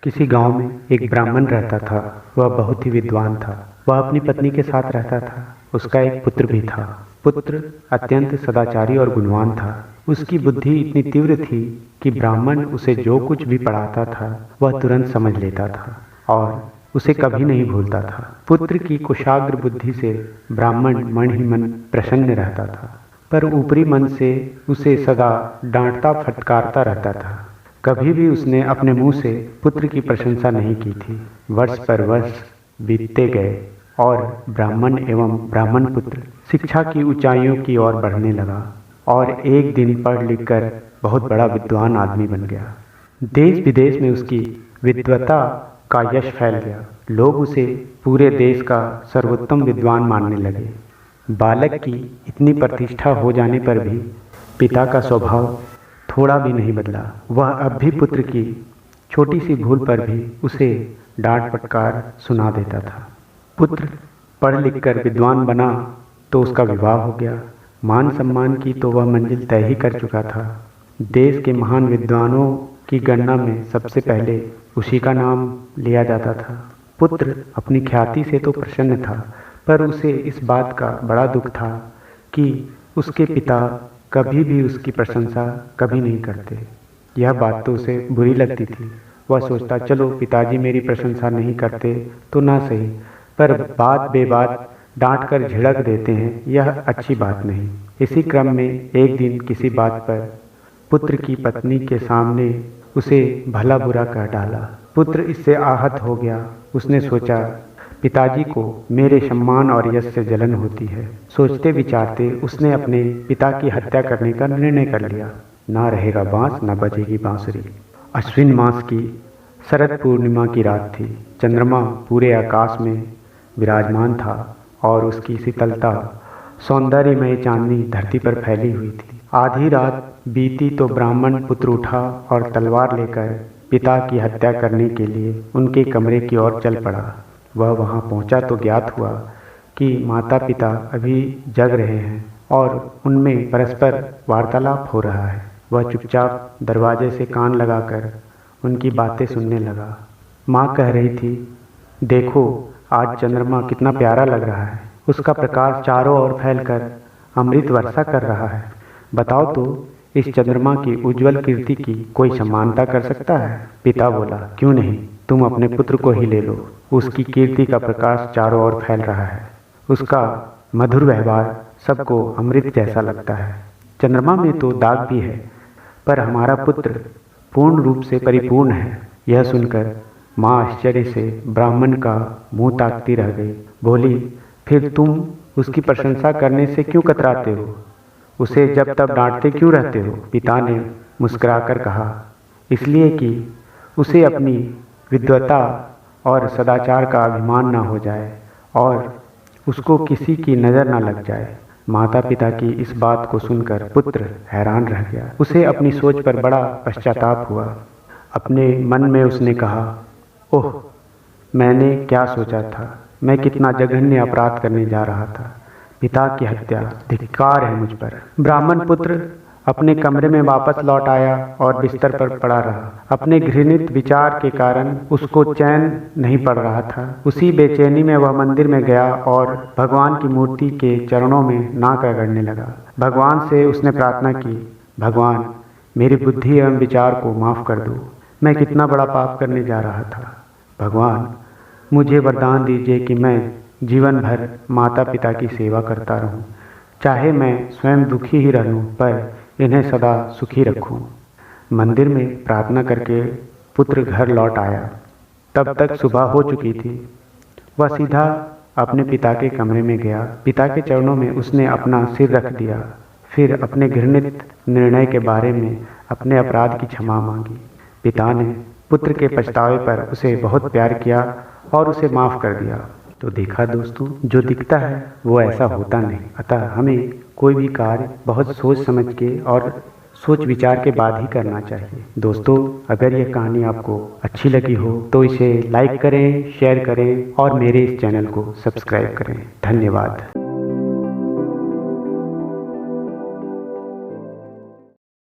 किसी गांव में एक ब्राह्मण रहता था। वह बहुत ही विद्वान था। वह अपनी पत्नी के साथ रहता था। उसका एक पुत्र भी था। पुत्र अत्यंत सदाचारी और गुणवान था। उसकी बुद्धि इतनी तीव्र थी कि ब्राह्मण उसे जो कुछ भी पढ़ाता था वह तुरंत समझ लेता था और उसे कभी नहीं भूलता था। पुत्र की कुशाग्र बुद्धि से ब्राह्मण मन ही मन प्रसन्न रहता था, पर ऊपरी मन से उसे सदा डांटता फटकारता रहता था। कभी भी उसने अपने मुंह से पुत्र की प्रशंसा नहीं की थी। वर्ष पर वर्ष बीतते गए और ब्राह्मण एवं ब्राह्मण पुत्र शिक्षा की ऊंचाइयों की ओर बढ़ने लगा और एक दिन पढ़ लिख कर बहुत बड़ा विद्वान आदमी बन गया। देश विदेश में उसकी विद्वता का यश फैल गया। लोग उसे पूरे देश का सर्वोत्तम विद्वान मानने लगे। बालक की इतनी प्रतिष्ठा हो जाने पर भी पिता का स्वभाव थोड़ा भी नहीं बदला। वह अब भी पुत्र की छोटी सी भूल पर भी उसे डांट फटकार सुना देता था। पुत्र पढ़ लिख कर विद्वान बना तो उसका विवाह हो गया। मान सम्मान की तो वह मंजिल तय ही कर चुका था। देश के महान विद्वानों की गणना में सबसे पहले उसी का नाम लिया जाता था। पुत्र अपनी ख्याति से तो प्रसन्न था, पर उसे इस बात का बड़ा दुख था कि उसके पिता कभी भी उसकी प्रशंसा कभी नहीं करते। यह बात तो उसे बुरी लगती थी। वह सोचता, चलो पिताजी मेरी प्रशंसा नहीं करते तो ना सही, पर बात बेबात डांट कर झिड़क देते हैं, यह अच्छी बात नहीं। इसी क्रम में एक दिन किसी बात पर पुत्र की पत्नी के सामने उसे भला बुरा कह डाला। पुत्र इससे आहत हो गया। उसने सोचा, पिताजी को मेरे सम्मान और यश से जलन होती है। सोचते विचारते उसने अपने पिता की हत्या करने का निर्णय कर लिया। ना रहेगा बांस ना बजेगी बांसुरी। अश्विन मास की शरद पूर्णिमा की रात थी। चंद्रमा पूरे आकाश में विराजमान था और उसकी शीतलता सौंदर्यमय चांदनी धरती पर फैली हुई थी। आधी रात बीती तो ब्राह्मण पुत्र उठा और तलवार लेकर पिता की हत्या करने के लिए उनके कमरे की ओर चल पड़ा। वह वहां पहुंचा तो ज्ञात हुआ कि माता पिता अभी जग रहे हैं और उनमें परस्पर वार्तालाप हो रहा है। वह चुपचाप दरवाजे से कान लगाकर उनकी बातें सुनने लगा। माँ कह रही थी, देखो आज चंद्रमा कितना प्यारा लग रहा है। उसका प्रकाश चारों ओर फैलकर अमृत वर्षा कर रहा है। बताओ तो इस चंद्रमा की उज्जवल कीर्ति की कोई समानता कर सकता है? पिता बोला, क्यों नहीं, तुम अपने पुत्र को ही ले लो। उसकी कीर्ति का प्रकाश चारों ओर फैल रहा है। उसका मधुर व्यवहार सबको अमृत जैसा लगता है। चंद्रमा में तो दाग भी है, पर हमारा पुत्र पूर्ण रूप से परिपूर्ण है। यह सुनकर माँ आश्चर्य से ब्राह्मण का मुंह ताकती रह गई। बोली, फिर तुम उसकी प्रशंसा करने से क्यों कतराते हो? उसे जब तब डांटते क्यों रहते हो? पिता ने मुस्कुराकर कहा, इसलिए कि उसे अपनी विद्वता और सदाचार का अभिमान न हो जाए और उसको किसी की नज़र न लग जाए। माता पिता की इस बात को सुनकर पुत्र हैरान रह गया। उसे अपनी सोच पर बड़ा पश्चाताप हुआ। अपने मन में उसने कहा, ओह, मैंने क्या सोचा था? मैं कितना जघन्य अपराध करने जा रहा था। पिता की हत्या, धिक्कार है मुझ पर। ब्राह्मण पुत्र अपने कमरे में वापस लौट आया और बिस्तर पर पड़ा रहा। अपने घृणित विचार के कारण उसको चैन नहीं पड़ रहा था। उसी बेचैनी में वह मंदिर में गया और भगवान की मूर्ति के चरणों में नाक रगड़ने लगा। भगवान से उसने प्रार्थना की, भगवान मेरी बुद्धि एवं विचार को माफ़ कर दो। मैं कितना बड़ा पाप करने जा रहा था। भगवान मुझे वरदान दीजिए कि मैं जीवन भर माता पिता की सेवा करता रहूं। चाहे मैं स्वयं दुखी ही रहूं, पर इन्हें सदा सुखी रखूं। मंदिर में प्रार्थना करके पुत्र घर लौट आया। तब तक सुबह हो चुकी थी। वह सीधा अपने पिता के कमरे में गया। पिता के चरणों में उसने अपना सिर रख दिया। फिर अपने घृणित निर्णय के बारे में अपने अपराध की क्षमा मांगी। पिता ने पुत्र के पछतावे पर उसे बहुत प्यार किया और उसे माफ़ कर दिया। तो देखा दोस्तों, जो दिखता है वो ऐसा होता नहीं। अतः हमें कोई भी कार्य बहुत सोच समझ के और सोच विचार के बाद ही करना चाहिए। दोस्तों, अगर यह कहानी आपको अच्छी लगी हो तो इसे लाइक करें, शेयर करें और मेरे इस चैनल को सब्सक्राइब करें। धन्यवाद।